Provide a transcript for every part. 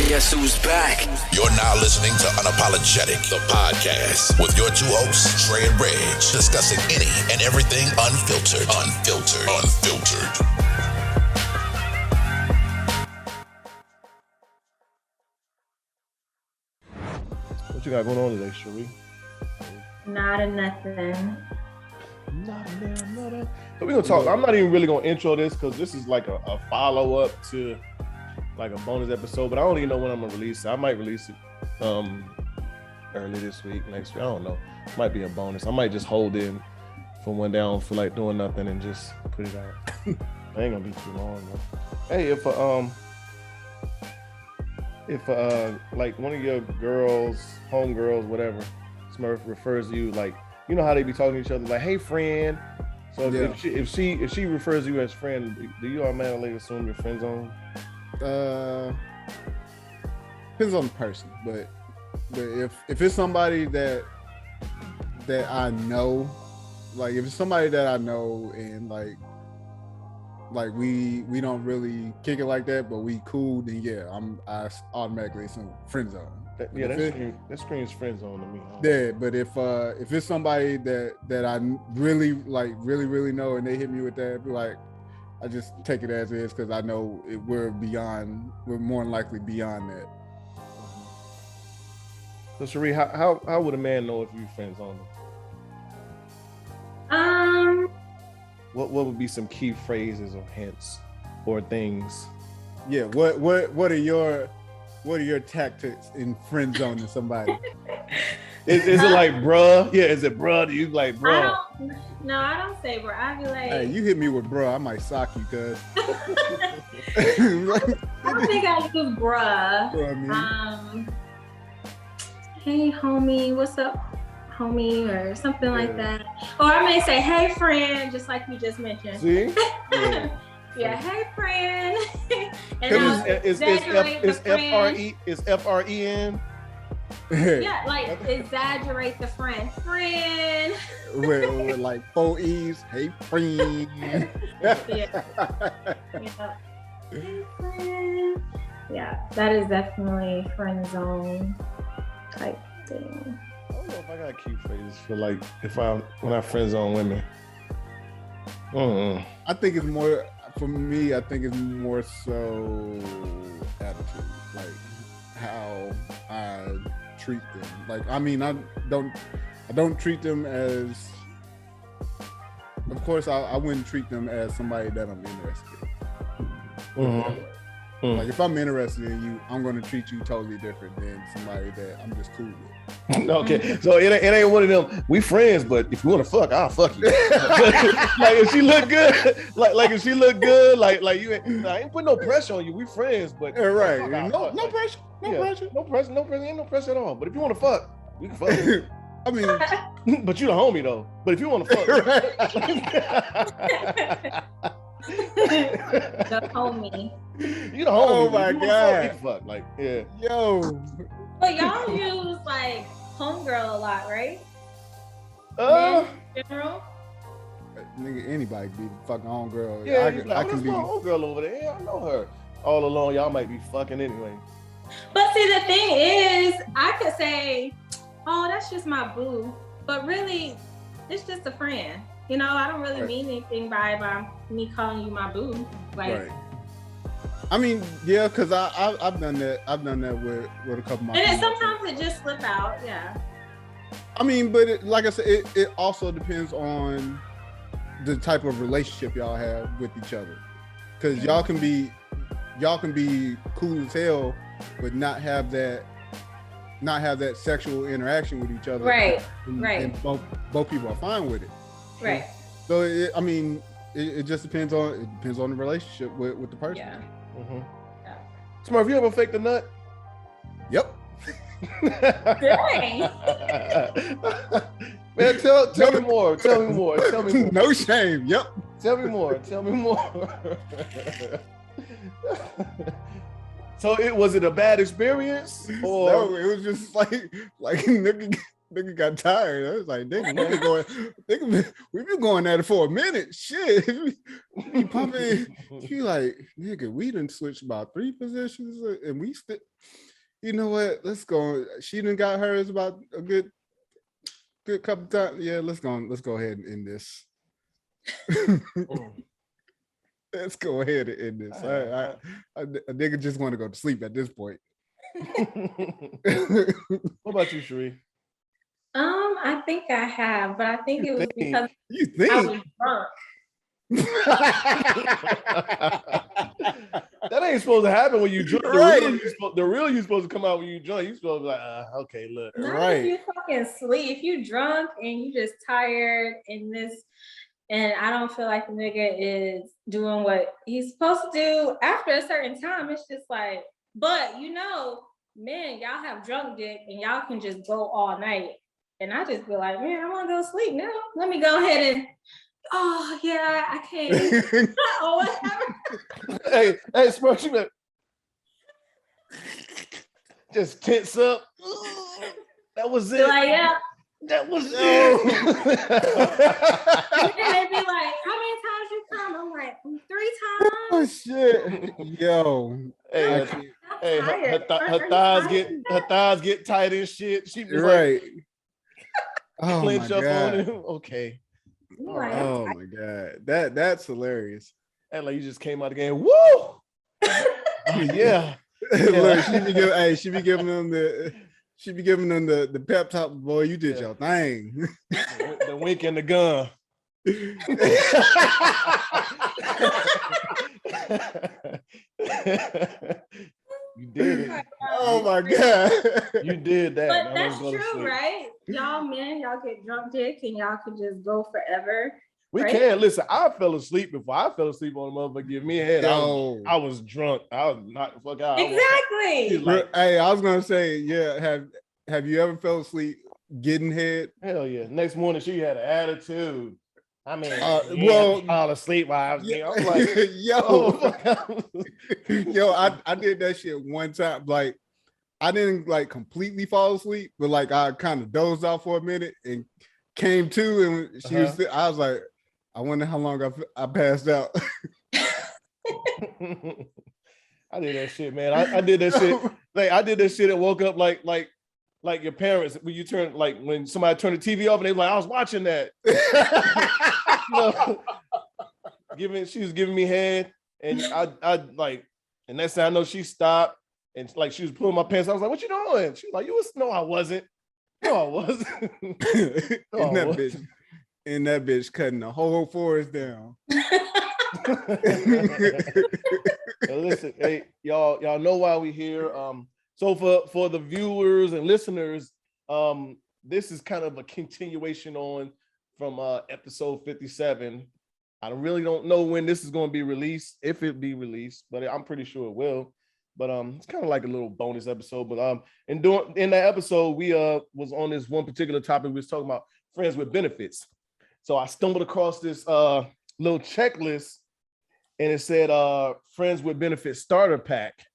Guess who's back? You're now listening to Unapologetic, the podcast, with your two hosts, Trey and Reg, discussing any and everything unfiltered. What you got going on today, Cherie? Not a nothing. Nada. So we're gonna talk. I'm not even really gonna intro this because this is like a follow-up to like a bonus episode, but I don't even know when I'm gonna release it. I might release it early this week, next week. I don't know. It might be a bonus. I might just hold in for one day. I don't feel like doing nothing and just put it out. I ain't gonna be too long though. Hey, if like one of your girls, homegirls, whatever, Smurf refers to you, like, you know how they be talking to each other, like, hey friend. So Yeah. if she refers to you as friend, do you automatically assume you're friend zone? Depends on the person, but if it's somebody that I know, like if it's somebody that I know and like we don't really kick it like that, but we cool, then yeah, I automatically assume friend zone. That screams friend zone to me. Yeah, but if it's somebody that I really know and they hit me with that, be like, I just take it as is because I know we're more than likely beyond that. So Cherie, how would a man know if you friend zone Um, What would be some key phrases or hints or things? Yeah, what are your tactics in friend zoning somebody? Is it like bruh? Yeah, is it bruh? Do you like bruh? I don't say bruh. I be like, Hey, you hit me with bro, I might sock you, cuz. I don't think I use bruh. You know what I mean? Hey homie, what's up, homie, or something like that. Or I may say, hey friend, just like you just mentioned. See? Yeah, hey friend. And Is FREN? Yeah, like exaggerate the friend. Friend. with like 4 E's. Hey, friend. Yeah. Hey friend. Yeah, that is definitely friend zone type thing. I don't know if I got key phrases for like when I friend zone women. I think it's more, for me, I think it's more so attitude, like how I treat them. Like, I mean, I don't treat them as, of course, I wouldn't treat them as somebody that I'm interested in. Like, if I'm interested in you, I'm going to treat you totally different than somebody that I'm just cool with. Okay, so it ain't one of them. We friends, but if you want to fuck, I'll fuck you. Like if she look good, like if she look good, like you ain't, I ain't putting no pressure on you. We friends, but Yeah, right. fuck, No pressure. no pressure, ain't no pressure at all. But if you want to fuck, we can fuck. I mean, But you the homie though. But if you want to fuck, The homie. you the homie. Oh my If you wanna God. fuck, we can fuck. Like, yeah. yo. But y'all use like homegirl a lot, right? Uh, In general. Nigga, anybody be fucking homegirl. yeah. I That's can be. my old girl over there. Yeah, I know her. All along, y'all might be fucking anyway. But see, the thing is, I could say, oh, that's just my boo. But really, it's just a friend. You know, I don't really Right. mean anything by me calling you my boo. Like, Right. I mean, yeah, because I've done that. I've done that with a couple of my and then female sometimes friends. it just slip out. Yeah. I mean, but like I said, it also depends on the type of relationship y'all have with each other. Because y'all can be cool as hell, but not have that sexual interaction with each other. Right. And, Right. And both people are fine with it. Right. So it just depends on the relationship with the person. Yeah. Mm-hmm. Yeah. Smurf, you ever faked a nut? Yep. Dang. Man, tell me more. Tell me more. Tell me more. No shame. Yep. Tell me more. Tell me more. So was it a bad experience? Or No, it was just like nigga Nigga got tired. I was like, we've been going at it for a minute. Shit. We pumping. She like, nigga, we done switched about 3 positions and we still, you know what? Let's go. She done got hers about a good couple times. Yeah, let's go ahead and end this. Let's go ahead and end this. A nigga just want to go to sleep at this point. What about you, Sheree? I think I have, but I think it was because you think I was drunk. That ain't supposed to happen when you drunk. Right. The real you supposed to come out when you drunk. You supposed to be like, okay, look. Not Right. if you fucking sleep. If you drunk and you just tired and I don't feel like the nigga is doing what he's supposed to do after a certain time, it's just like, but you know, man, y'all have drunk dick and y'all can just go all night. And I just be like, man, I want to go to sleep now. Let me go ahead and, oh yeah, I can't. Oh, whatever. Hey, Smirk, you better just tense up. That was it. Like, yeah. That was it. And then they be like, how many times you come? I'm like, 3 times. Oh shit. Yo. Hey, her thighs get tight and shit. She was Right. like, Oh clench my up God. on him. Okay. Like, Oh my God. That's hilarious. And like you just came out again. Woo! Yeah. Look, she be giving them the pep talk, boy. You did your thing. The wink and the gun. You did it. Oh my God. You did that. but I that's was gonna true, sleep. right? Y'all men, y'all get drunk dick and y'all can just go forever. We right? can. Listen, I fell asleep before I fell asleep on a motherfucker. Give me a head. Yo. I was drunk. I was knocked the fuck out. Exactly. Like, Hey, I was gonna say, yeah. Have you ever fell asleep getting head? hell yeah. Next morning she had an attitude. I mean, well, fall asleep while I was yeah, I'm like, yo, I did that shit one time. Like, I didn't like completely fall asleep, but like I kind of dozed off for a minute and came to, and I was like, I wonder how long I passed out. I did that shit, man. I did that shit. Like I did that shit and woke up like your parents when you turn when somebody turned the TV off and they were like, I was watching that. She was giving me head, and I like, and next thing I know, she stopped and like she was pulling my pants. I was like, "What you doing?" She was like, No, I wasn't. No, I wasn't." And that bitch cutting the whole forest down. Listen, hey, y'all know why we here. So for the viewers and listeners, this is kind of a continuation from episode 57. I really don't know when this is going to be released, if it be released, but I'm pretty sure it will. But it's kind of like a little bonus episode. But in that episode, we was on this one particular topic. We was talking about friends with benefits. So I stumbled across this little checklist, and it said friends with benefits starter pack.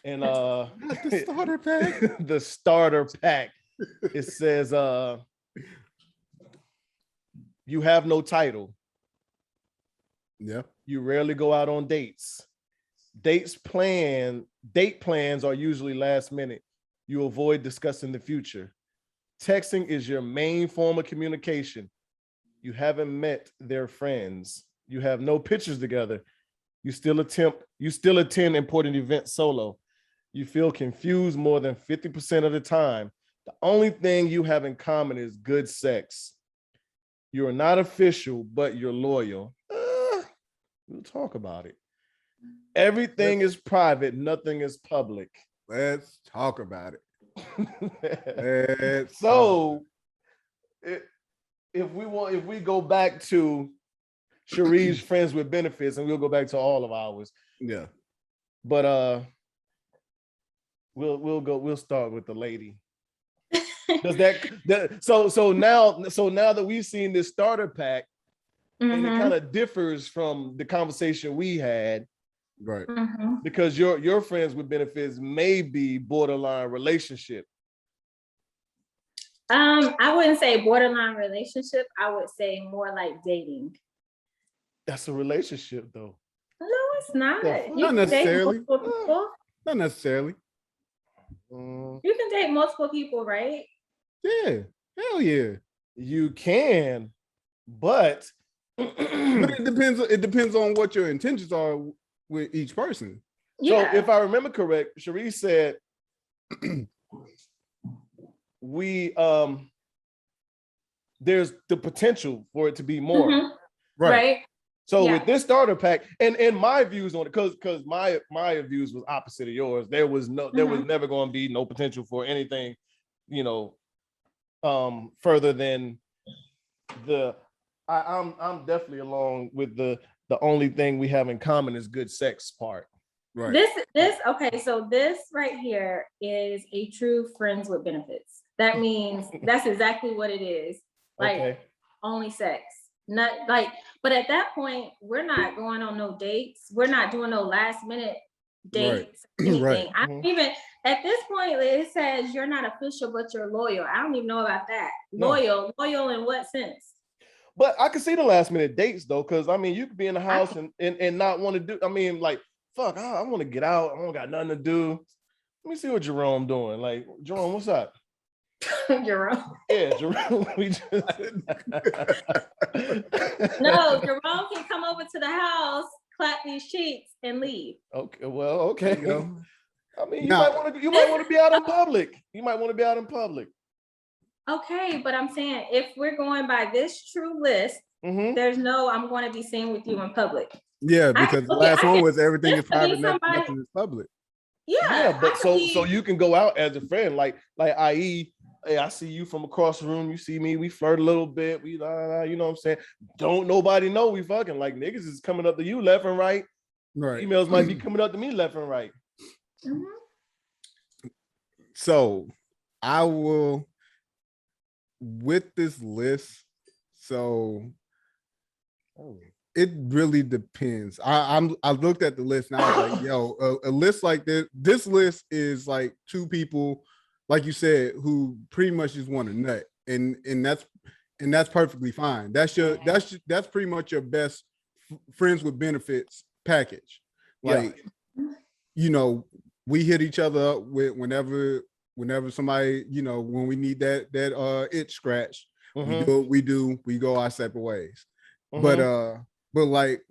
And Not the starter pack. the starter pack. It says you have no title. Yeah. You rarely go out on dates. Date plans are usually last minute. You avoid discussing the future. Texting is your main form of communication. You haven't met their friends. You have no pictures together. You still attend important events solo. You feel confused more than 50% of the time. The only thing you have in common is good sex. You are not official, but you're loyal. We'll talk about it. Everything is private. Nothing is public. Let's talk about it. If we go back to Sheree's friends with benefits, and we'll go back to all of ours. Yeah. But we'll start with the lady. Does so now that we've seen this starter pack, and it kind of differs from the conversation we had, right? Because your friends with benefits may be borderline relationship. I wouldn't say borderline relationship. I would say more like dating. That's a relationship, though. No, it's not. Not necessarily. Not necessarily. You can date multiple people, right? Yeah. Hell yeah. You can, but but it depends on what your intentions are with each person. Yeah. So if I remember correct, Cherie said there's the potential for it to be more. Mm-hmm. Right. So with this starter pack, and my views on it, because my views was opposite of yours. There was never going to be no potential for anything, further than I'm definitely along with the only thing we have in common is good sex part. Right. Okay, so this right here is a true friends with benefits. That means that's exactly what it is. Like only sex. Not like, but at that point, we're not going on no dates. We're not doing no last minute dates. Right. Anything. Right. I don't even at this point it says you're not official, but you're loyal. I don't even know about that. Loyal in what sense? But I can see the last minute dates though, because I mean you could be in the house and not want to do. I mean, like, fuck, I want to get out. I don't got nothing to do. Let me see what Jerome doing. Like, Jerome, what's up? Jerome. Yeah, Jerome. No, Jerome can come over to the house, clap these sheets, and leave. Okay, well, okay. I mean, you might want to be out in public. You might want to be out in public. Okay, but I'm saying if we're going by this true list, there's no I'm going to be seen with you in public. Yeah, because the last one was everything is private, nothing is public. Yeah, but so you can go out as a friend, like i.e. Hey, I see you from across the room. You see me. We flirt a little bit. We, you know what I'm saying? Don't nobody know we fucking. Like, niggas is coming up to you left and right. Right. Emails might be coming up to me left and right. So I will, with this list. So it really depends. I looked at the list and I was like, yo, a list like this list is like two people, like you said, who pretty much just want to nut, and that's perfectly fine. That's pretty much your best friends with benefits package. Like, we hit each other up with whenever somebody, when we need that itch scratch, we go our separate ways. But like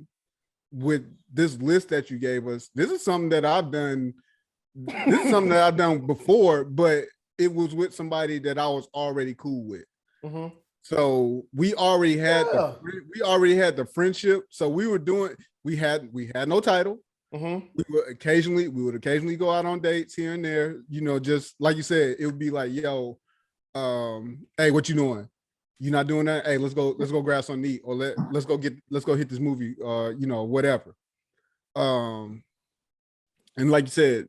with this list that you gave us, this is something that I've done. This is something that I've done before, but it was with somebody that I was already cool with. So we already had the friendship. So we had no title. We would occasionally go out on dates here and there. Just like you said, it would be like, yo, hey, what you doing? You not doing that? Hey, let's go grab something to eat, or let's go hit this movie, whatever. And like you said,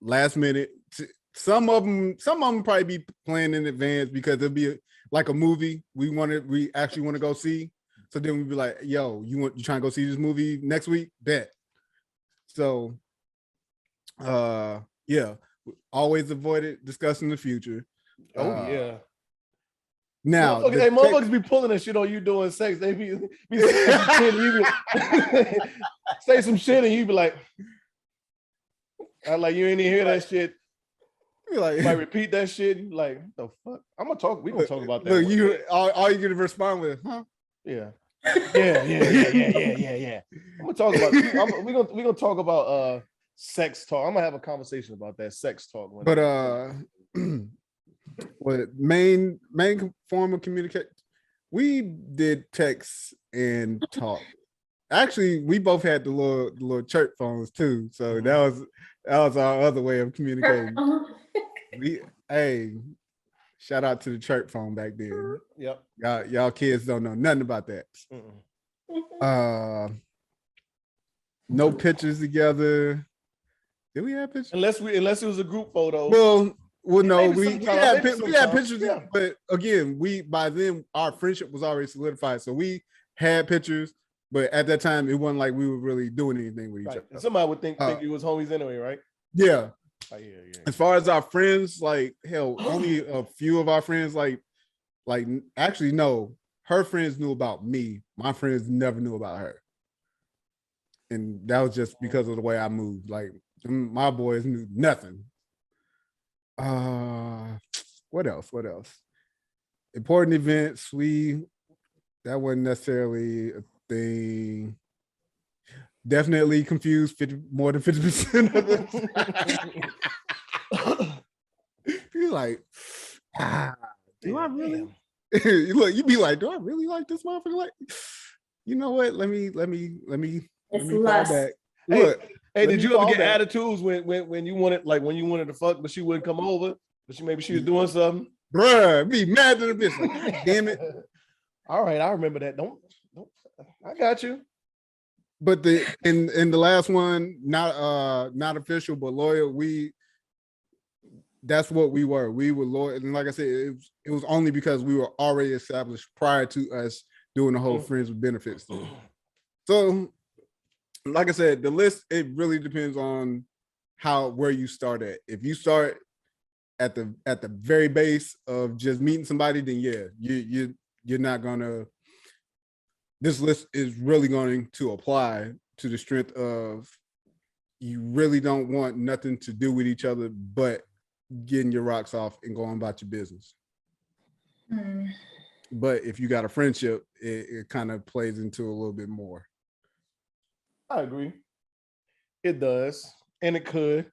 last minute, some of them probably be planned in advance because it'll be like a movie we actually want to go see. So then we'd be like, yo, you trying to go see this movie next week? Bet. So always avoid discussing the future. Yeah. Now, motherfuckers be pulling that shit on you doing sex. They be say some shit and you be like, I like, you ain't even hear that shit. You like, might repeat that shit. You like, what the fuck? We gonna talk about that. Look, all you gonna respond with, huh? Yeah. Yeah. I'm gonna talk about. We gonna talk about sex talk. I'm gonna have a conversation about that sex talk. But main form of communication, we did text and talk. Actually, we both had the little chirp phones too, so that was our other way of communicating. Shout out to the chirp phone back then. Yep. Y'all kids don't know nothing about that. No pictures together. Did we have pictures? Unless it was a group photo. Well, no, we had pictures, but again, by then our friendship was already solidified, so we had pictures, but at that time it wasn't like we were really doing anything with each other. Somebody would think you was homies anyway, right? Yeah. As far as our friends, like hell, only a few of our friends, like actually no, her friends knew about me. My friends never knew about her, and that was just because of the way I moved. Like my boys knew nothing. What else? Important events. That wasn't necessarily a thing. Definitely confused more than 50% of the time. You're like, do I really? Look, you be like, do I really like this motherfucker? Like, you know what? Let me It's fall lust. back. Hey, Look, did you ever get attitudes when you wanted to fuck, but she wouldn't come over? But maybe she was doing something. Bruh, be mad at the bitch. Like, God damn it. All right, I remember that. Don't. I got you. But in the last one, not official but loyal, that's what we were. We were loyal, and like I said, it was only because we were already established prior to us doing the whole friends with benefits thing. So, like I said, the list, it really depends on where you start at. If you start at the very base of just meeting somebody, then yeah, you're not gonna. This list is really going to apply to the strength of you really don't want nothing to do with each other but getting your rocks off and going about your business. But if you got a friendship, it kind of plays into a little bit more. I agree. It does. And it could.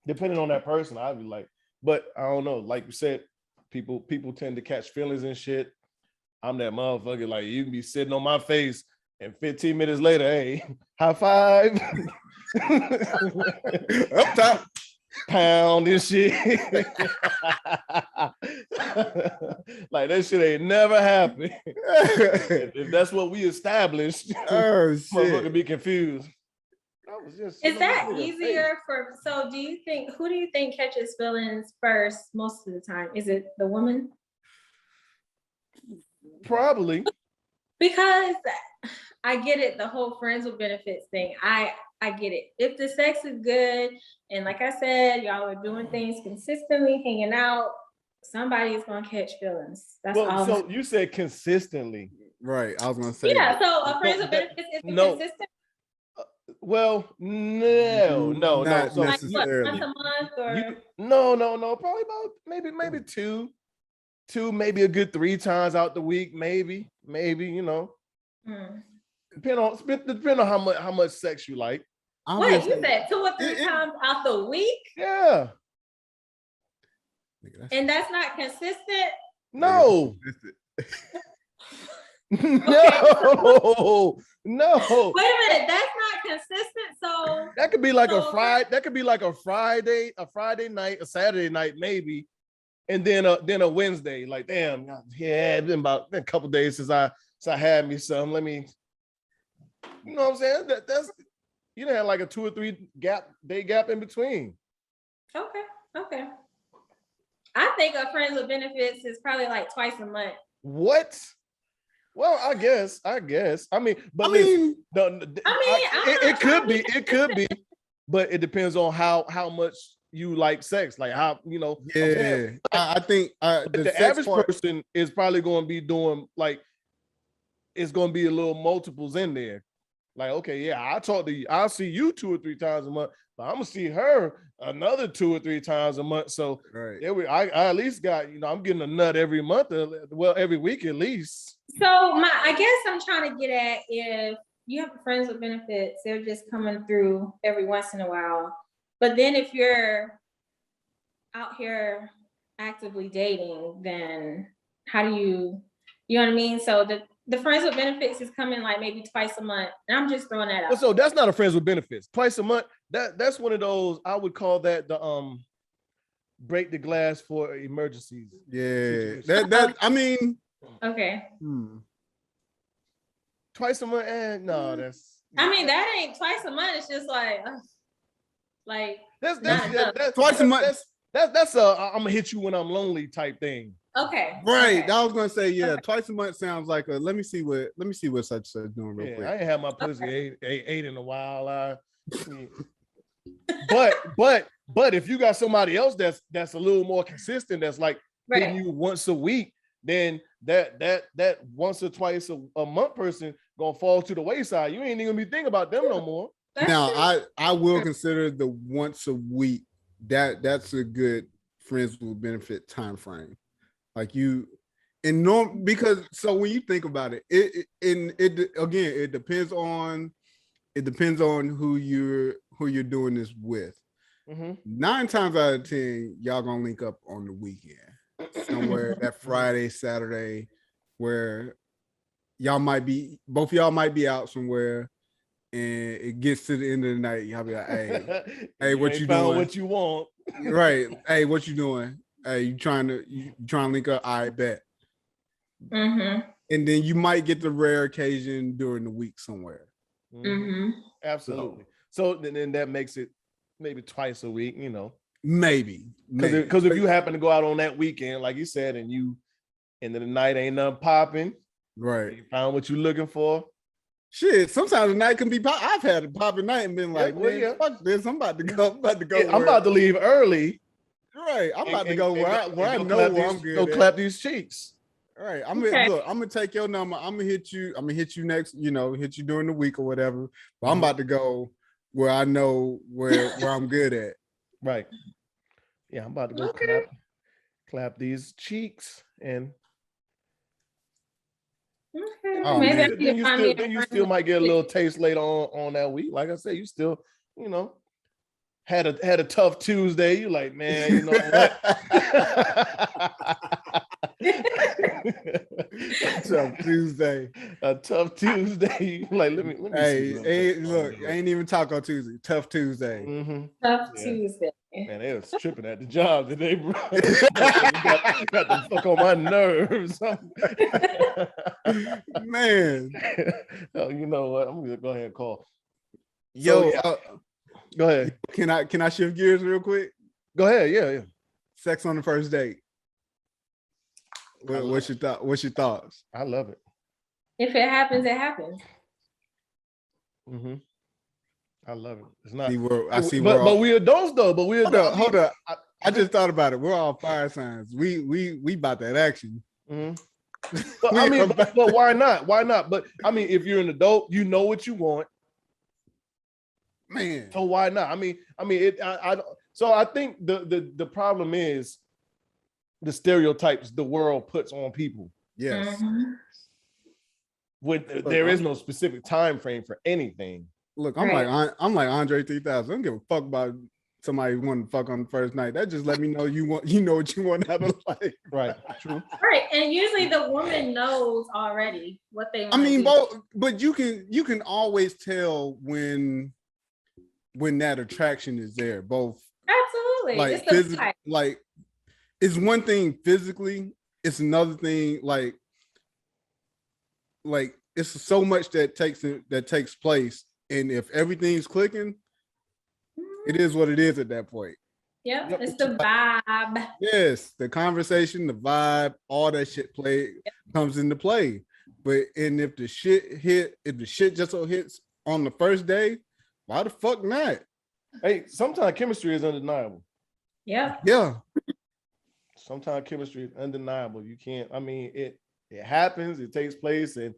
Depending on that person, I'd be like, but I don't know. Like you said, people tend to catch feelings and shit. I'm that motherfucker. Like, you can be sitting on my face and 15 minutes later, hey, high five. Up top. Pound and shit. Like, that shit ain't never happened. If that's what we established, motherfucker be confused. Is that easier so who do you think catches feelings first most of the time? Is it the woman? Probably. Because I get it, the whole friends with benefits thing. I get it. If the sex is good, and like I said, y'all are doing things consistently, hanging out, somebody is gonna catch feelings. That's all. So you said consistently. Right. I was gonna say. Yeah, so a friends with benefits is consistent. Well, no. Not So necessarily. Like once a month or no. Probably about maybe two, maybe a good 3 times out the week, maybe, you know. Depend on how much sex you like. Wait, you said 2 or 3 times out the week? Yeah. And that's not consistent? No. No. Wait a minute, that's not consistent. So that could be like a Friday. That could be like a Friday night, a Saturday night, maybe, and then a Wednesday. Like, damn, yeah, it's been a couple days since I had me some. Let me, you know what I'm saying? That's you know, like a 2 or 3 day gap in between. Okay. I think a friends with benefits is probably like twice a month. What? Well, I guess. I mean, but it could be, but it depends on how much you like sex, like how, you know. Yeah, I think the average person is probably going to be doing like, it's going to be a little multiples in there. Like, okay, yeah, I'll see you 2 or 3 times a month, but I'm gonna see her another 2 or 3 times a month. So right. I at least got, you know, I'm getting a nut every month, well, every week at least. So I guess I'm trying to get at, if you have friends with benefits, they're just coming through every once in a while. But then if you're out here actively dating, then how do you know what I mean? So the friends with benefits is coming like maybe twice a month. And I'm just throwing that out. So that's not a friends with benefits. Twice a month. That's one of those, I would call that the break the glass for emergencies. Yeah. That I mean. Okay. Twice a month, and no, that's. I mean, that ain't twice a month. It's just like that's twice a month. That's a I'm gonna hit you when I'm lonely type thing. Okay. Right. Okay. I was gonna say, yeah, twice a month sounds like a let me see what such doing real quick. I ain't had my pussy ate in a while. but if you got somebody else that's a little more consistent, that's like hitting you once a week, then that once or twice a month person gonna fall to the wayside. You ain't even gonna be thinking about them no more. Now I will consider the once a week that's a good friends with benefit time frame. Like you and because so when you think about it, it depends on who you're doing this with. 9 times out of 10, y'all gonna link up on the weekend somewhere that Friday, Saturday, where both y'all might be out somewhere, and it gets to the end of the night, y'all be like, hey, what you doing? What you want? Right. Hey, what you doing? Hey, you trying to link up? I bet. And then you might get the rare occasion during the week somewhere. Absolutely. So then that makes it maybe twice a week, Maybe. Because if you happen to go out on that weekend, like you said, and end of the night ain't nothing popping, right? You found what you're looking for. Shit, sometimes the night can be pop. I've had a popping night and been like, fuck this. I'm about to go. I'm about to leave early. Right. I'm about to go where I know where I'm good. Go clap these cheeks. All right. I'm gonna take your number. I'm gonna hit you next, hit you during the week or whatever. But I'm about to go where I know where I'm good at. Right. Yeah, I'm about to go clap these cheeks and then you still might get a little taste later on that week. Like I said, you still, had a tough Tuesday. You like, man, you know what? Tough Tuesday. A tough Tuesday. Like, let me hey, look, I ain't even Taco Tuesday. Tough Tuesday. Tough Tuesday. Man, they was tripping at the job today, bro. got the fuck on my nerves. Man. Oh, you know what? I'm gonna go ahead and call. Yo, go ahead. Can I shift gears real quick? Go ahead. Yeah. Sex on the first date. What's your thoughts? I love it. If it happens, it happens. I love it. It's not. But we adults though. But we adults. Hold up. I just thought about it. We're all fire signs. We about that action. But why not? Why not? But I mean, if you're an adult, you know what you want, man. So why not? So I think the problem is the stereotypes the world puts on people. Yes. When there is no specific time frame for anything. Look, I'm like Andre 3000. I don't give a fuck about somebody wanting to fuck on the first night. That just let me know you know what you want out of life. Right. True. Right. And usually the woman knows already what they want. I mean, but you can always tell when that attraction is there. Both. Absolutely. Like physically, like it's one thing physically, it's another thing like it's so much that takes place. And if everything's clicking, it is what it is at that point. Yep, it's the vibe. Yes, the conversation, the vibe, all that shit comes into play. If the shit just so hits on the first day, why the fuck not? Hey, sometimes chemistry is undeniable. Yeah. Yeah. Sometimes chemistry is undeniable. You can't. I mean, it happens. It takes place, and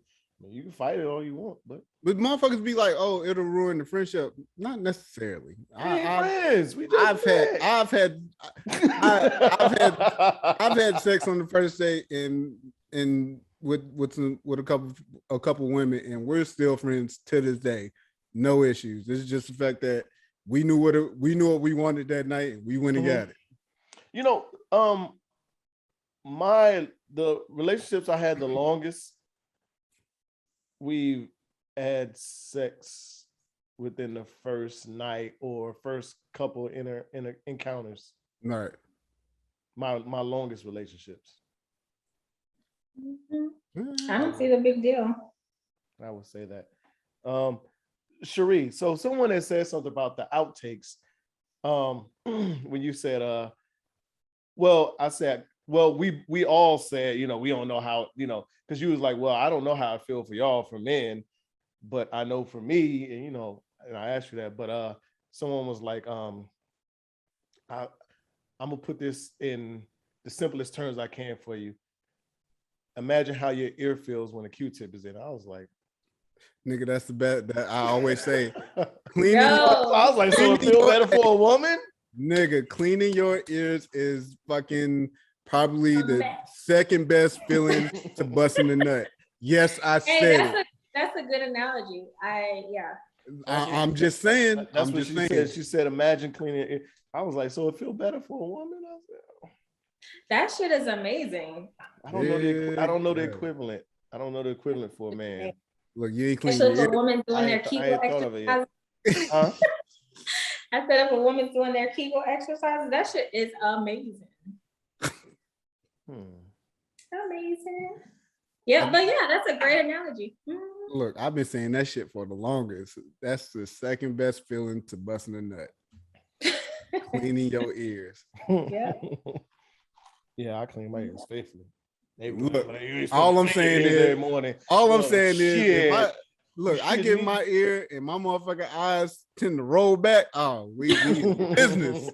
you can fight it all you want, but motherfuckers be like, "Oh, it'll ruin the friendship." Not necessarily. I've had sex on the first date and with a couple women, and we're still friends to this day. No issues. This is just the fact that we knew what we wanted that night, and we went and got it. The relationships I had the longest, we've had sex within the first night or first couple encounters. Right. My longest relationships. I don't see the big deal. I would say that. Cherie, so someone that said something about the outtakes. When you said, I said, we all said, we don't know how, because you was like, well, I don't know how I feel for y'all for men, but I know for me, and and I asked you that, but someone was like, I'm gonna put this in the simplest terms I can for you. Imagine how your ear feels when a Q-tip is in. I was like, nigga, that's the best that I always say. I Cleaning was like, so it feel better for a woman? nigga, cleaning your ears is fucking probably the second best feeling to busting the nut. Yes, I said it. That's a good analogy. I'm just saying. That's I'm what just she saying. said. She said, imagine cleaning it. I was like, so it feel better for a woman? I was like, that shit is amazing. I don't know the equivalent. I don't know the equivalent for a man. Look, you ain't cleaning Especially your if a woman's doing their I Kegel ain't thought of it yet. exercises. Huh? I said if a woman's doing their Kegel exercises, that shit is amazing. Amazing. Yeah, but yeah, that's a great analogy. Look, I've been saying that shit for the longest. That's the second best feeling to busting a nut. Cleaning your ears. Yeah. Yeah, I clean my ears faithfully. Look, all I'm saying is every morning. All I'm saying is, if I Shit, get my ear and my motherfucking eyes tend to roll back. Oh, we in business.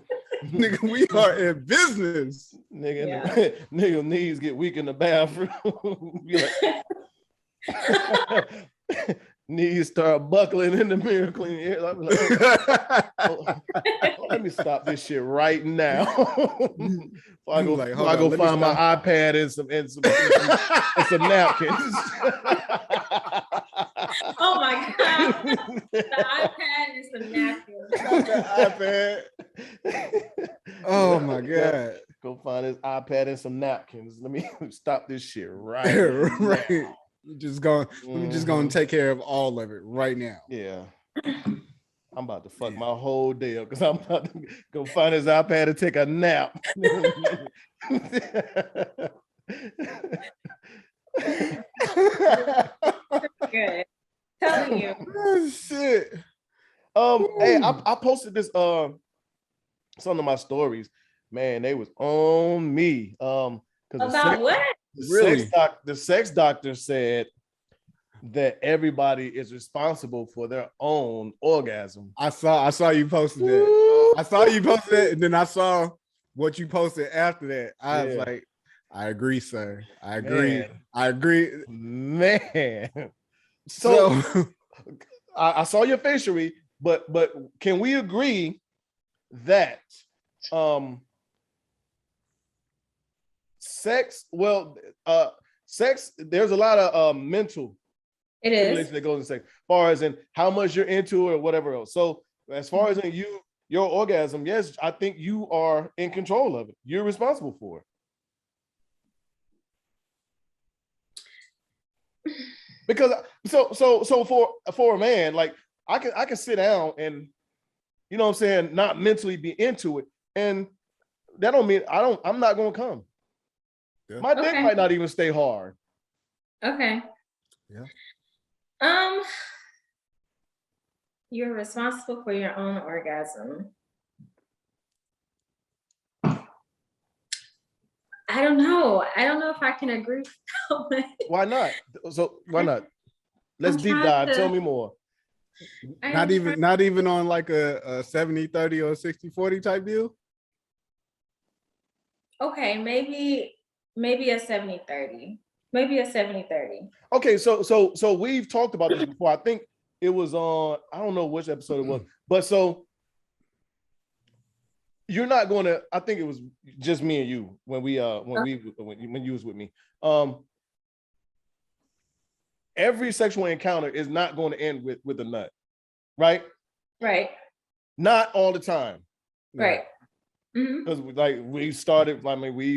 Nigga, we are in business. Nigga, nigga knees get weak in the bathroom. Knees start buckling in the mirror, cleaning ears. I'm like, let me stop this shit right now. I go find my iPad and some napkins. Oh my god, the iPad and some napkins. The iPad. Oh my god. Go find his iPad and some napkins. Let me stop this shit right. Right. Now. We're just gonna take care of all of it right now. Yeah. I'm about to fuck my whole day up because I'm about to go find his iPad and take a nap. Good. Telling you. Oh, shit. Hey, I posted this some of my stories. Man, they was on me. About what? The sex doctor said that everybody is responsible for their own orgasm. I saw you posted that. I saw you posted it, and then I saw what you posted after that. I was like, I agree, sir. I agree. Man. I agree. Man. So I saw your facial, but can we agree that sex, there's a lot of mental stimulation that goes in sex, as far as in how much you're into it or whatever else. So as far as in your orgasm, yes, I think you are in control of it. You're responsible for it. Because so for a man, like I can sit down and, you know what I'm saying, not mentally be into it, and that don't mean I'm not gonna come. Yeah. My dick might not even stay hard. Okay. Yeah. You're responsible for your own orgasm. I don't know if I can agree. Why not? So why not? Let's deep dive. Tell me more. Not even on like a 70-30 or 60-40 type deal. Okay, maybe a 70-30. Maybe a 70-30. Okay, so we've talked about this before. I think it was on, I don't know which episode it was, but so you're not going to, I think it was just me and you when you was with me. Every sexual encounter is not going to end with a nut, right? Right. Not all the time. Right. Because we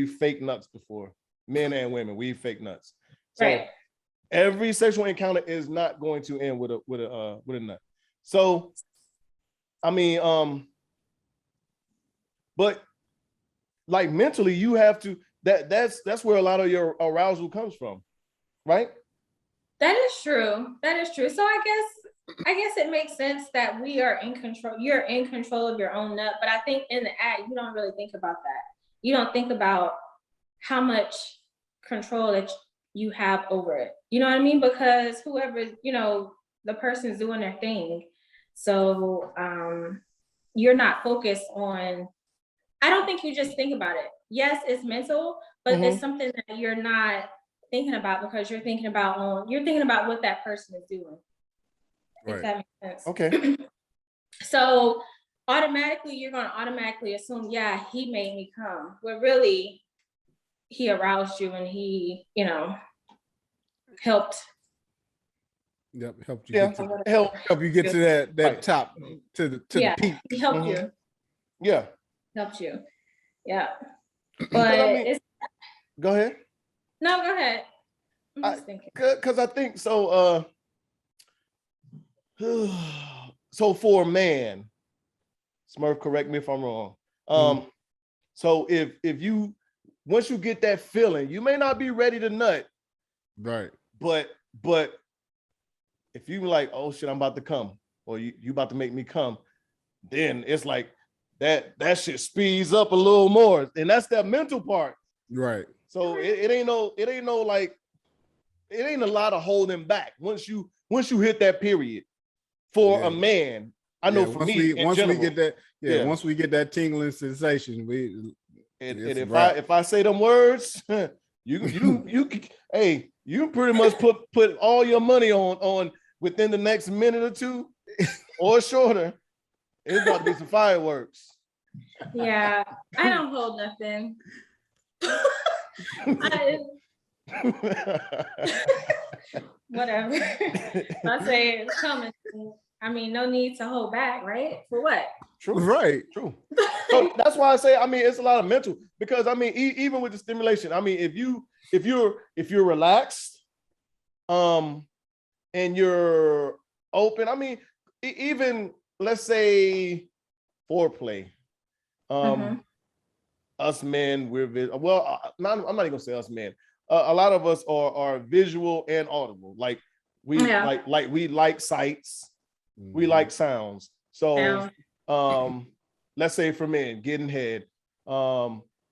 fake nuts before. Men and women, we fake nuts. So right. Every sexual encounter is not going to end with a nut. So, I mean, but like mentally, you have to. That's where a lot of your arousal comes from, right? That is true. So I guess it makes sense that we are in control. You're in control of your own nut, but I think in the act, you don't really think about that. You don't think about how much control that you have over it. You know what I mean? Because whoever, the person's doing their thing. So you're not focused on, I don't think you just think about it. Yes, it's mental, but it's something that you're not thinking about because you're thinking about what that person is doing. Right. If that makes sense. Okay. So automatically, you're going to automatically assume, yeah, he made me come. But really, he aroused you and he, helped. Yep, helped you help you get to that right. top, to the peak. He helped you. Yeah. Helped you. Yeah. But go ahead. No, go ahead. I'm just thinking. Because I think so. So for a man, Smurf, correct me if I'm wrong. So if you once you get that feeling, you may not be ready to nut, right? But if you like, oh shit, I'm about to come, or you about to make me come, then it's like that shit speeds up a little more, and that's that mental part, right? So it ain't no like, it ain't a lot of holding back once you hit that period for a man. I know for me, once we get that tingling sensation, if I say them words, you hey, you pretty much put all your money on within the next minute or two or shorter. It's about to be some fireworks. Yeah, I don't hold nothing. Whatever. I say it's coming. I mean, no need to hold back, right? For what? True. Right. True. So that's why I say, I mean, it's a lot of mental, because I mean, even with the stimulation, I mean, if you're relaxed, and you're open, I mean, even let's say foreplay, us men, we're I'm not even gonna say us men. A lot of us are visual and audible. Like we we like sights, we like sounds. So let's say for men, getting head,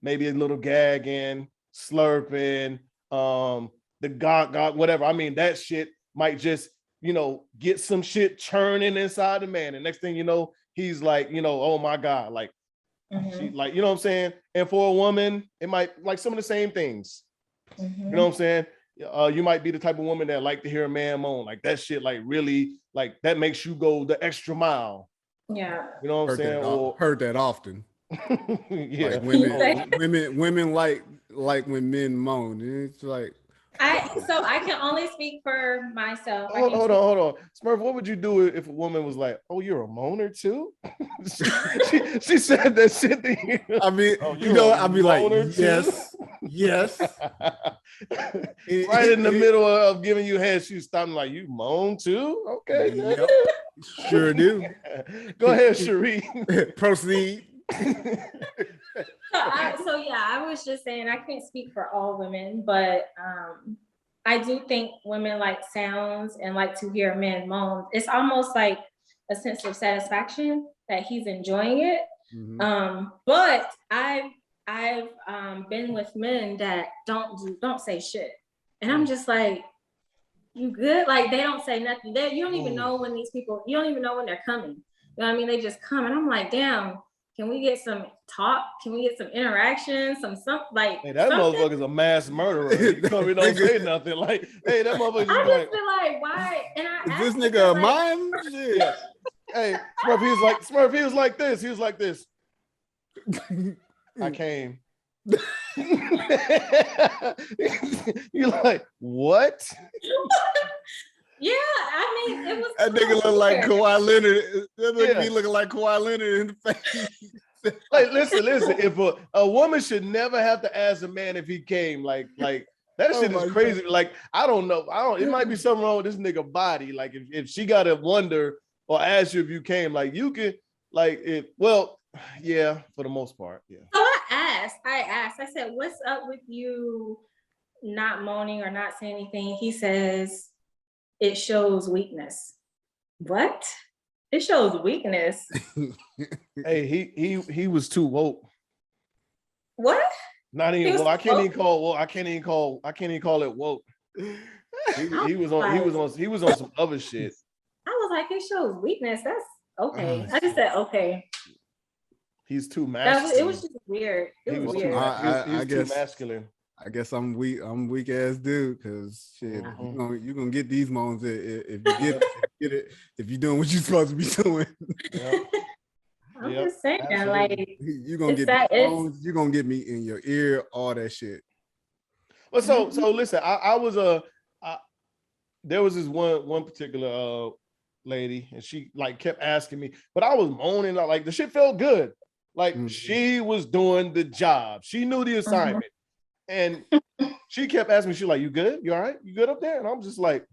maybe a little gagging, slurping, the god, whatever. I mean, that shit might just, get some shit churning inside the man. And next thing you know, he's like, oh my God, like, she, like, you know what I'm saying? And for a woman, it might like some of the same things. You know what I'm saying? You might be the type of woman that like to hear a man moan, like that shit, like really, like that makes you go the extra mile. Yeah. You know what I'm saying? Heard that often. Yeah. Like women like when men moan. It's like, so I can only speak for myself. Hold on. Smurf, what would you do if a woman was like, oh, you're a moaner too? she said that shit to you. I mean, I'd be like, yes. Right in the middle of giving you head, she's stopping like, you moan too? Okay. Yep. Sure do. Go ahead, Cherie. Proceed. I was just saying, I can't speak for all women, but I do think women like sounds and like to hear men moan. It's almost like a sense of satisfaction that he's enjoying it. But I've been with men that don't say shit, and I'm just like, you good? Like they don't say nothing. You don't even know when you don't even know when they're coming. You know what I mean? They just come, and I'm like, damn. Can we get some talk? Can we get some interaction? Some like, hey, that motherfucker's a mass murderer. You don't say nothing. Like, hey, that motherfucker. I just feel like, why? And I is this nigga a mime? Yeah. Hey, Smurf, he was like this. He was like this. I came. You're like, what? Yeah, I mean, it was. That nigga look like Kawhi Leonard. That nigga be looking like Kawhi Leonard in the face. Like, listen. If a woman should never have to ask a man if he came, like that shit is crazy. God. Like, I don't know. It might be something wrong with this nigga body. Like, if she got to wonder or ask you if you came, like you could, like yeah, for the most part, yeah. So I asked. I said, "What's up with you not moaning or not saying anything?" He says, it shows weakness. What? It shows weakness. Hey, he was too woke. What? Not even woke. I can't even call it woke. He was on some other shit. I was like, it shows weakness. That's okay. I just said okay. He's too masculine. It was just weird. It was weird. I guess too masculine. I guess I'm weak. I'm weak ass dude because shit, you're gonna get these moments if you get it if you're doing what you're supposed to be doing. Yep. I'm just saying, absolutely. like you're gonna get these moments, you're gonna get me in your ear, all that shit. Well, so listen, I was there was this one particular lady, and she like kept asking me, but I was moaning like the shit felt good. Like she was doing the job. She knew the assignment. And she kept asking me, she like, you good? You all right? You good up there? And I'm just like,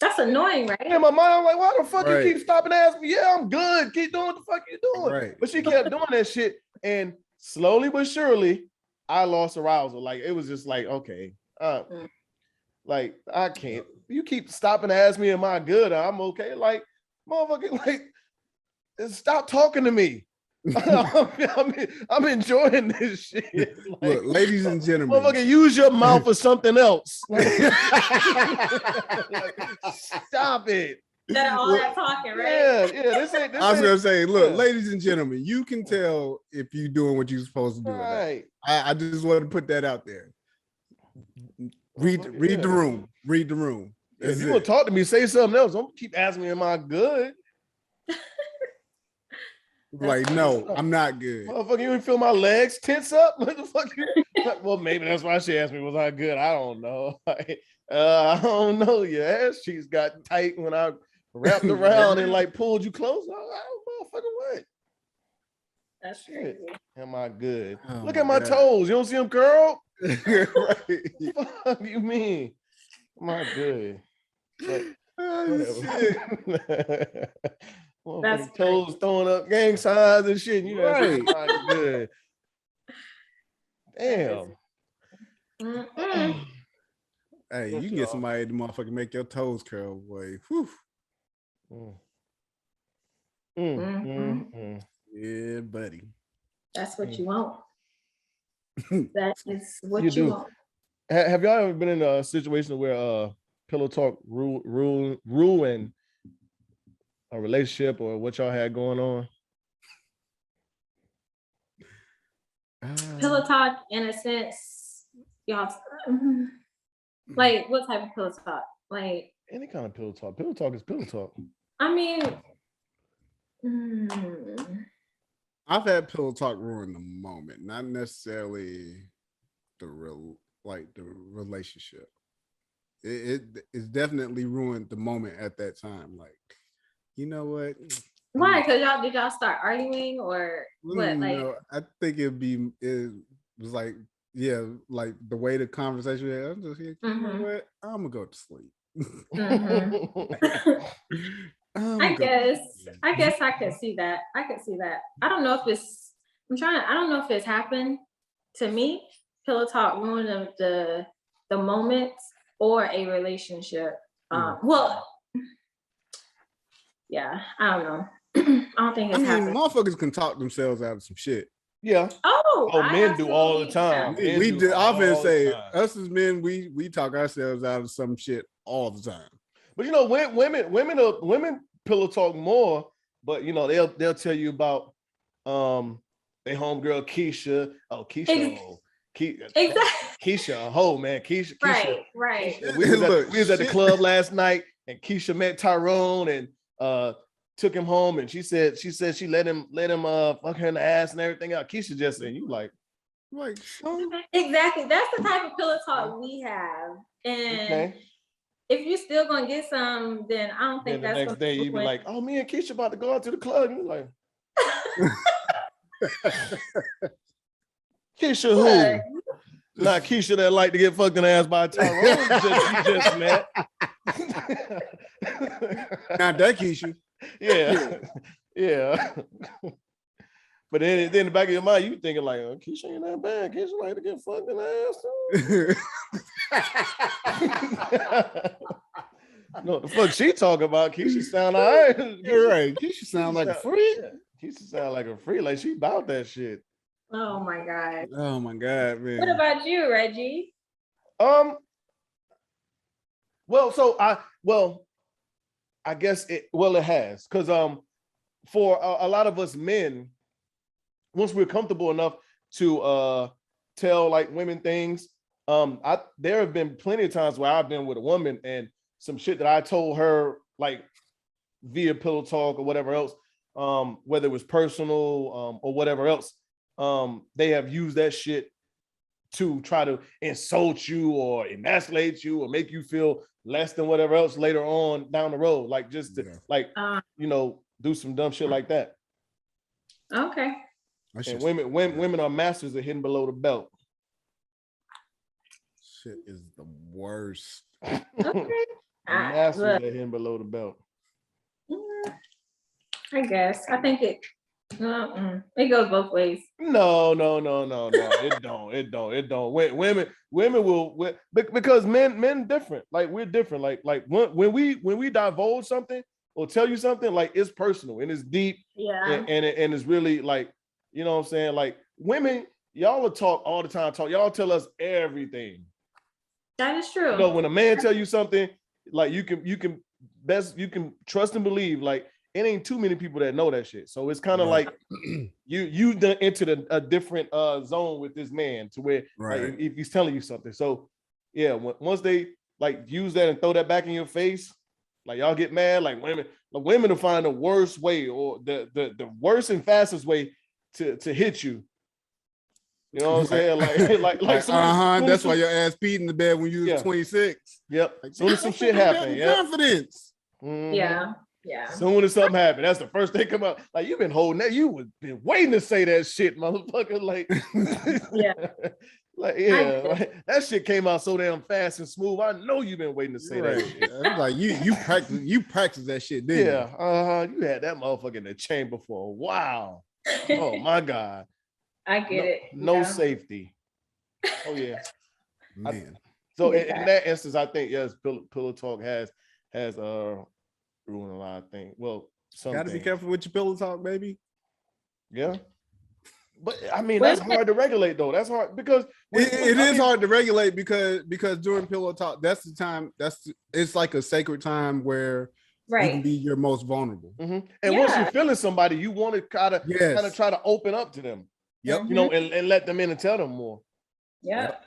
that's annoying, right? In my mind, I'm like, why the fuck you keep stopping and asking me? Yeah, I'm good. Keep doing what the fuck you doing. Right. But she kept doing that shit. And slowly but surely, I lost arousal. Like it was just like, okay, like I can't. You keep stopping to ask me, am I good? I'm okay. Like, motherfucker, like, stop talking to me. I'm enjoying this shit. Like, look, ladies and gentlemen, motherfucker, use your mouth for something else. Like, stop it. That all that talking, right? Yeah. This I was gonna say, look, ladies and gentlemen, you can tell if you're doing what you're supposed to do. Right. I just want to put that out there. Read the room. Read the room. If you want to talk to me, say something else. Don't keep asking me, am I good? Like, no, I'm not good. Motherfucker, you didn't feel my legs tense up? What the fuck? Well, maybe that's why she asked me, was I good? I don't know. I don't know. Your ass cheeks got tight when I wrapped around and like pulled you close. I don't motherfucker what? That's crazy. Am I good? Oh, look at my toes. You don't see them curl? Right. What you mean? Am I good? Well, that's toes throwing up gang signs and shit. You know, right. That's good. Damn. Hey, you can get somebody to motherfucking make your toes curl, boy. Whew. Yeah, buddy. That's what you want. That is what you want. Have y'all ever been in a situation where pillow talk ruined a relationship or what y'all had going on? Pillow talk, in a sense, y'all. Like, what type of pillow talk? Like any kind of pillow talk. Pillow talk is pillow talk. I mean, I've had pillow talk ruin the moment, not necessarily the relationship. It's definitely ruined the moment at that time. Like, you know what? Why? Because did y'all start arguing or what? No, I think it was like, yeah, like the way the conversation was, I'm just here, you know what? I'm gonna go to sleep. I guess I could see that. I don't know if I don't know if it's happened to me. Pillow talk ruined the moments or a relationship. Well, yeah, I don't know. I don't think it's happened. Motherfuckers can talk themselves out of some shit. Yeah. Men do all the time. We do. I often say, us as men, we talk ourselves out of some shit all the time. But you know, women pillow talk more. But you know, they'll tell you about their homegirl Keisha. Oh, Keisha. Exactly. Keisha, a hoe, man. Keisha. Right. Keisha. We was at the club last night, and Keisha met Tyrone and took him home, and she said she let him fuck her in the ass and everything else. Keisha just said, you like exactly. That's the type of pillow talk we have, and if you're still gonna get some, then I don't think then the next day you'd be like, oh, me and Keisha about to go out to the club. And you're like, Keisha who? Not Keisha that like to get fucked in the ass by a Tyrone. You just met. Not that Keisha. Yeah. But then in the back of your mind, you thinking like, oh, Keisha ain't that bad. Keisha like to get fucked in the ass too. No, the fuck she talking about? Keisha sound all right. You're right. Keisha sound like a freak. Keisha sound like a freak. Like she about that shit. Oh my god. Oh my god, man. What about you, Reggie? I guess it has, because for a lot of us men, once we're comfortable enough to tell like women things, there have been plenty of times where I've been with a woman and some shit that I told her like via pillow talk or whatever else, whether it was personal or whatever else, they have used that shit to try to insult you or emasculate you or make you feel less than whatever else later on down the road, like just to do some dumb shit like that. Okay. And women are masters of hitting below the belt. Shit is the worst. Okay. Masters at hitting below the belt. I guess. I think it goes both ways. No. It don't. Women will, because men different. Like we're different. Like when we divulge something or tell you something, like it's personal and it's deep. Yeah. And it's really like, you know what I'm saying? Like women, y'all will talk all the time. Y'all tell us everything. That is true. You know, when a man tell you something, like you can trust and believe. Like it ain't too many people that know that shit. So it's kind of like you done entered a different zone with this man to where like, if he's telling you something. So yeah, once they like use that and throw that back in your face, like y'all get mad. Like women will find the worst way or the worst and fastest way to hit you. You know what I'm saying? Like that's why your ass peed in the bed when you was 26. Yep. Like, soon as some shit happen, confidence. Mm-hmm. Yeah. Soon as something happened, that's the first thing come up. Like you've been holding that, been waiting to say that shit, motherfucker. Like, like that shit came out so damn fast and smooth. I know you've been waiting to say that shit. Like you practice that shit, didn't you? You had that motherfucker in the chamber for a while. Oh my God. I get it. No safety. Oh yeah. Man. So in that instance, I think yes, pillow talk has ruined a lot of things. Well, gotta be careful with your pillow talk, baby. Yeah. But I mean, that's hard to regulate though. That's hard because it is hard to regulate because during pillow talk, that's the time. It's like a sacred time where you can be your most vulnerable. Mm-hmm. And once you're feeling somebody, you want to kind of try to open up to them. Yep. You know, and let them in and tell them more. Yep.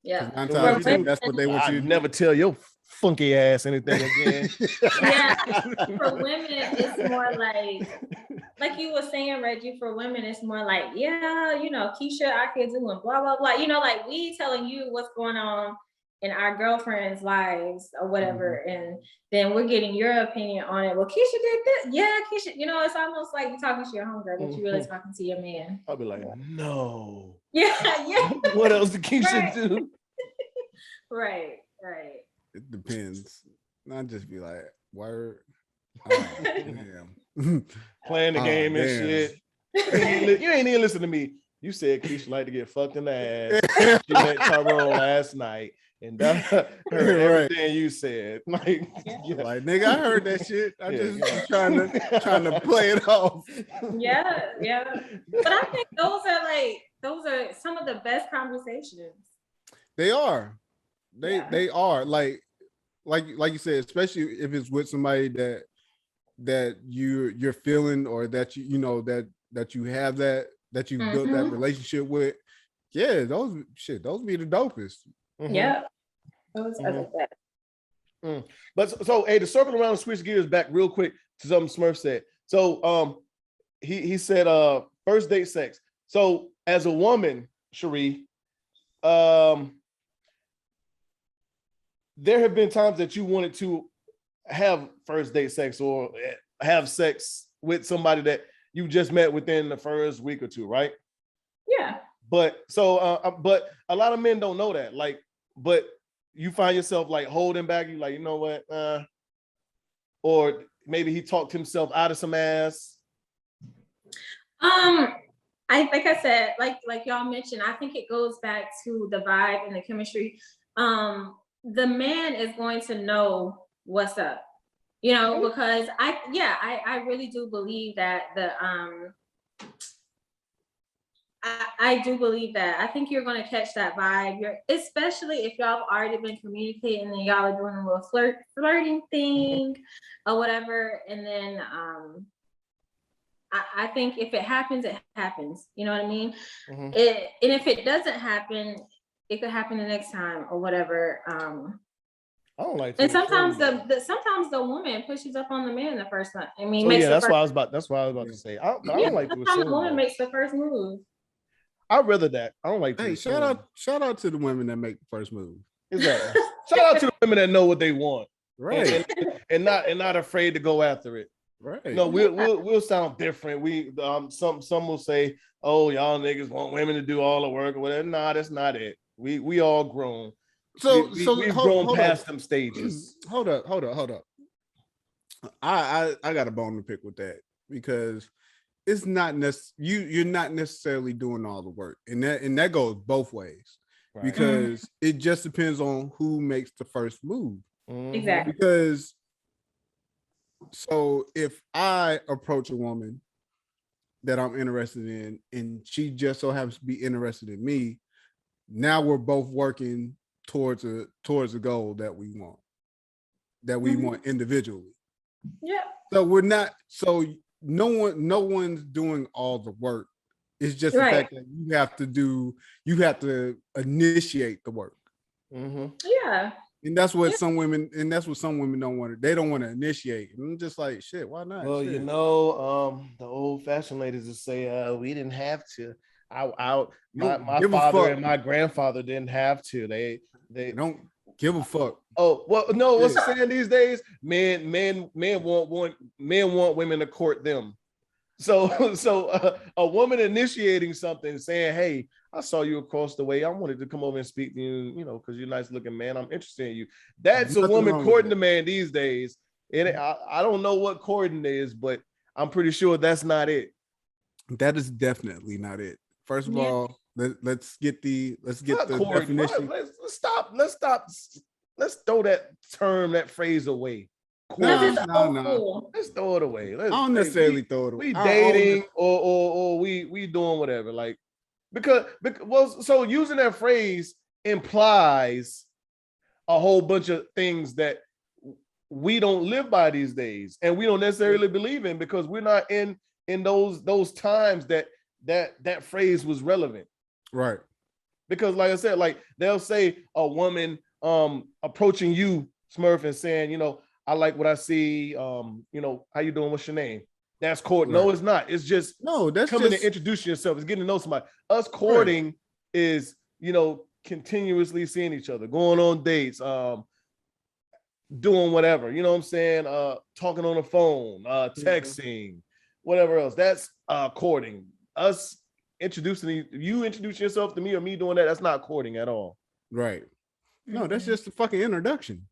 Yeah. 9 times out of 10, that's what they want you to do. Never tell your funky ass anything again. For women, it's more like you were saying, Reggie, for women, it's more like, Keisha out here doing blah, blah, blah. You know, like we telling you what's going on in our girlfriends' lives or whatever. Mm-hmm. And then we're getting your opinion on it. Well, Keisha did this. Yeah, Keisha, it's almost like you're talking to your homegirl, but you're really talking to your man. I'll be like, no. Yeah. What else did Keisha do? Right. It depends. Not just be like, word. Oh, damn. Playing the game and shit. You ain't even listen to me. You said Keisha like to get fucked in the ass. She met Tyrone last night. And that heard everything you said. Like nigga, I heard that shit. I just was trying to play it off. Yeah. But I think those are some of the best conversations. They are. They are like you said, especially if it's with somebody that you're feeling or that that you have that you built that relationship with. Yeah, those be the dopest. Mm-hmm. Yeah. Those are that. But so hey, to circle around and switch gears back real quick to something Smurf said. So he said first date sex. So as a woman, Cherie, there have been times that you wanted to have first date sex or have sex with somebody that you just met within the first week or two, right? Yeah. But but a lot of men don't know that. Like, but you find yourself like holding back. You like, you know what? Or maybe he talked himself out of some ass. Like I said, like y'all mentioned, I think it goes back to the vibe and the chemistry. The man is going to know what's up, because I really do believe that I do believe that. I think you're going to catch that vibe. Especially if y'all have already been communicating and y'all are doing a little flirting thing or whatever. And then I think if it happens, it happens. You know what I mean? Mhm. And if it doesn't happen, it could happen the next time or whatever. I don't like. And sometimes sometimes the woman pushes up on the man the first time. I mean, So makes yeah, the that's first, what I was about. That's what I was about to say. I don't like to sometimes the assume. woman Though. makes the first move. I'd rather that. I don't like to Hey, assume. shout out to the women that make the first move. Exactly. Shout out to the women that know what they want, Right. and not afraid to go after it. Right. No, we'll sound different. We some will say, "Oh, y'all niggas want women to do all the work or whatever." Nah, that's not it. We all grown. So We've grown past them stages. Hold up. I got a bone to pick with that because it's not you're not necessarily doing all the work, and that goes both ways. Right. Because it just depends on who makes the first move. Exactly. Because so if I approach a woman that I'm interested in and she just so happens to be interested in me, now we're both working towards a goal that we want individually. Yeah. So we're not, so no one's doing all the work. It's just the fact that you have to initiate the work. Yeah. And that's what some women don't want to. They don't want to initiate. And I'm just like, shit, why not? Well, shit. the old-fashioned ladies will say, we didn't have to. My father and my grandfather didn't have to. They don't give a fuck. Oh, well, no, what's the saying these days? Men want women to court them. So a woman initiating something, saying, "Hey, I saw you across the way. I wanted to come over and speak to you, because you're a nice looking man. I'm interested in you." That's a woman courting the man these days. And I don't know what courting is, but I'm pretty sure that's not it. That is definitely not it. First of all, let's get the definition. Let's stop. Let's throw that phrase away. No. Let's throw it away. I don't necessarily throw it away. We dating or we doing whatever. Like because so using that phrase implies a whole bunch of things that we don't live by these days, and we don't necessarily believe in because we're not in those times that phrase was relevant. Right. Because like I said, like they'll say a woman approaching you, Smurf, and saying, I like what I see. How you doing? What's your name? That's courting. Right. No, it's not. It's just that's coming to introduce yourself. It's getting to know somebody. Us courting is, continuously seeing each other, going on dates, doing whatever. You know what I'm saying? Talking on the phone, texting, whatever else. That's courting. Us introducing yourself to me or me doing that. That's not courting at all. Right. No, that's just a fucking introduction.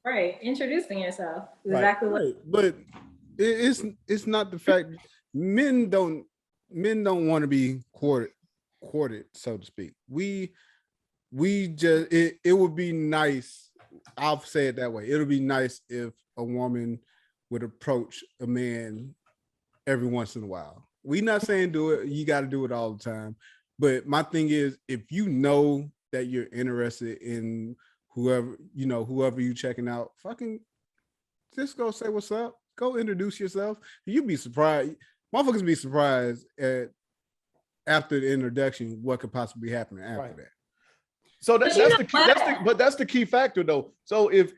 Right, introducing yourself. Exactly. Right. But it's not the fact men don't want to be courted, so to speak. We just it would be nice. I'll say it that way. It would be nice if a woman would approach a man every once in a while. We're not saying do it. You got to do it all the time. But my thing is, if you know that you're interested in whoever you checking out, fucking just go say what's up. Go introduce yourself. You'd be surprised. Motherfuckers be surprised after the introduction what could possibly happen after that. So that's the key factor though. So if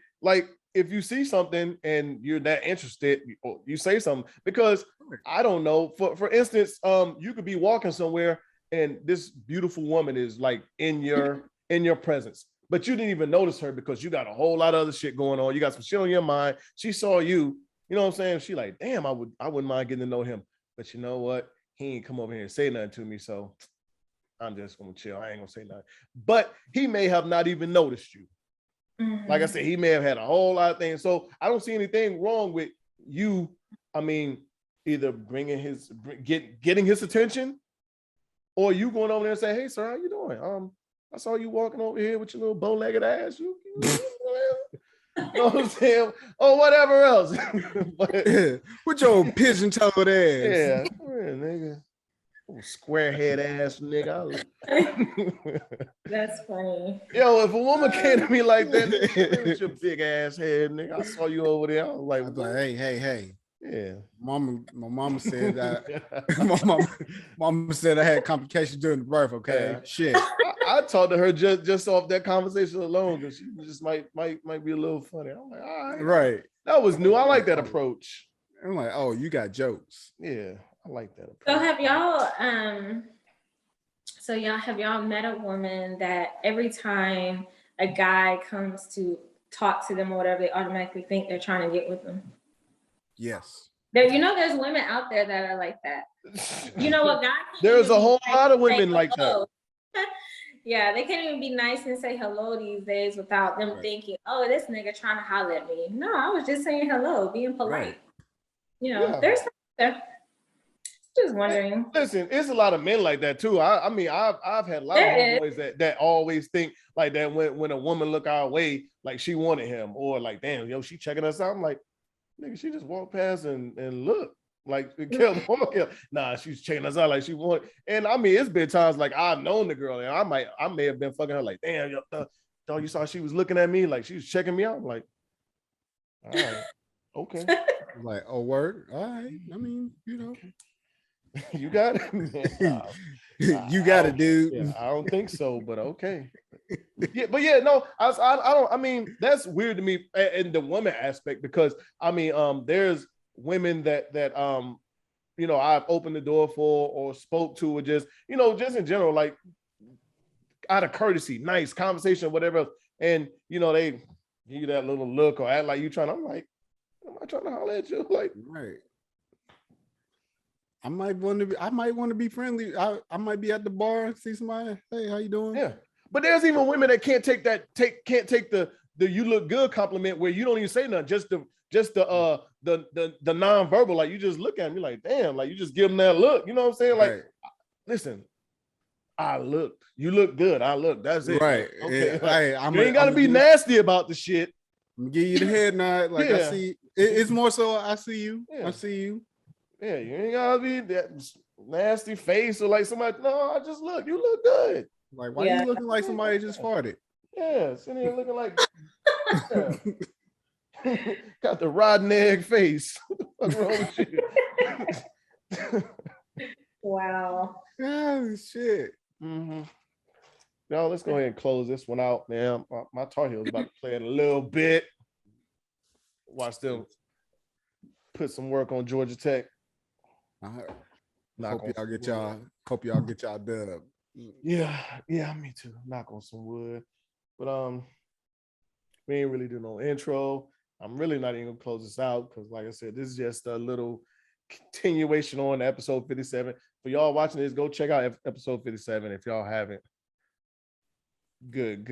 you see something and you're that interested, you say something, because I don't know. For instance, you could be walking somewhere and this beautiful woman is like in your presence, but you didn't even notice her because you got a whole lot of other shit going on. You got some shit on your mind. She saw you, you know what I'm saying? She like, damn, I wouldn't mind getting to know him. But you know what? He ain't come over here and say nothing to me. So I'm just gonna chill. I ain't gonna say nothing. But he may have not even noticed you. Like I said, he may have had a whole lot of things. So I don't see anything wrong with you. I mean, either getting his attention, or you going over there and say, "Hey, sir, how you doing? I saw you walking over here with your little bow-legged ass. You know what I'm saying? Or whatever else." With your pigeon-toed ass. Yeah, nigga. Square head ass nigga. That's funny. Yo, if a woman came to me like that, with your big ass head, nigga, I saw you over there. I was like, hey. Yeah. My mama said that. mama said I had complications during the birth. Okay, Yeah. shit. I talked to her just off that conversation alone because she just might be a little funny. I'm like, all right, Right. that was new. I like that approach. I'm like, oh, you got jokes. Yeah, I like that approach. So have y'all have y'all met a woman that every time a guy comes to talk to them or whatever, they automatically think they're trying to get with them? Yes. There's women out there that are like that. You know what, guy? There's a whole lot of women like that. Yeah, they can't even be nice and say hello these days without them thinking, oh, this nigga trying to holler at me. No, I was just saying hello, being polite. Right. You know, there's just wondering. Listen, it's a lot of men like that too. I mean, I've had a lot of boys that always think like that when a woman look our way, like she wanted him, or like, damn, yo, she checking us out. I'm like, nigga, she just walked past and look. Like, nah, she's checking us out like she wanted. And I mean, it's been times like I've known the girl, and I may have been fucking her like, damn, yo, dog, you saw she was looking at me like she was checking me out. I'm like, all right, okay. Like, oh, word, all right. I mean, you know, you got it. You got it, dude. Yeah, I don't think so, but okay. Yeah, but yeah, no, I don't. I mean, that's weird to me in the woman aspect because I mean, there's women that you know, I've opened the door for or spoke to, or just, you know, just in general, like out of courtesy, nice conversation, whatever else. And you know, they give you that little look or act like you trying. I'm like, am I trying to holler at you? Like, right. I might want to be friendly. I might be at the bar and see somebody. Hey, how you doing? Yeah. But there's even women that can't take the you look good compliment where you don't even say nothing, just the non-verbal, like you just look at me like, damn, like you just give them that look, you know what I'm saying? Like, listen, you look good, that's it. Right. Okay. Like, you ain't gotta be nasty about the shit. I'm gonna give you the head nod, like I see. It's more so I see you. I see you. Yeah, you ain't gotta be that nasty face or like somebody. No, I just look. You look good. Like, why you looking like somebody just farted? Yeah, sitting here looking like got the rotten egg face. What's wrong with you? Wow. Oh shit. Mm-hmm. Now let's go ahead and close this one out, man. My Tar Heels about to play it a little bit. Watch them put some work on Georgia Tech. Hope y'all get y'all dub. Yeah, me too. Knock on some wood. But we ain't really do no intro. I'm really not even gonna close this out because, like I said, this is just a little continuation on episode 57. For y'all watching this, go check out episode 57 if y'all haven't. Good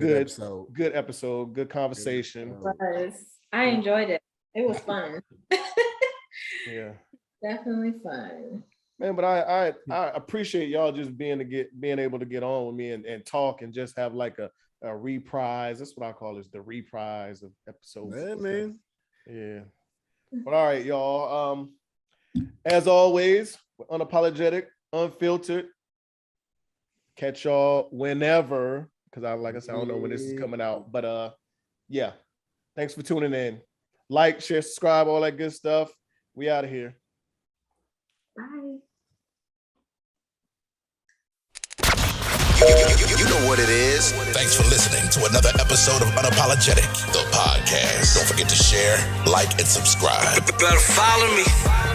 episode. Good episode. Good conversation. I enjoyed it. It was fun. Yeah, definitely fun, man. But I appreciate y'all just being able to get on with me and talk and just have like a reprise. That's what I call it, the reprise of episode. Yeah, man. Yeah. But all right, y'all. As always, we're unapologetic, unfiltered. Catch y'all whenever, because like I said, I don't know when this is coming out. But yeah. Thanks for tuning in. Like, share, subscribe, all that good stuff. We out of here. bye. You know what it is. Thanks for listening to another episode of Unapologetic, the podcast. Don't forget to share, like, and subscribe. Better follow me.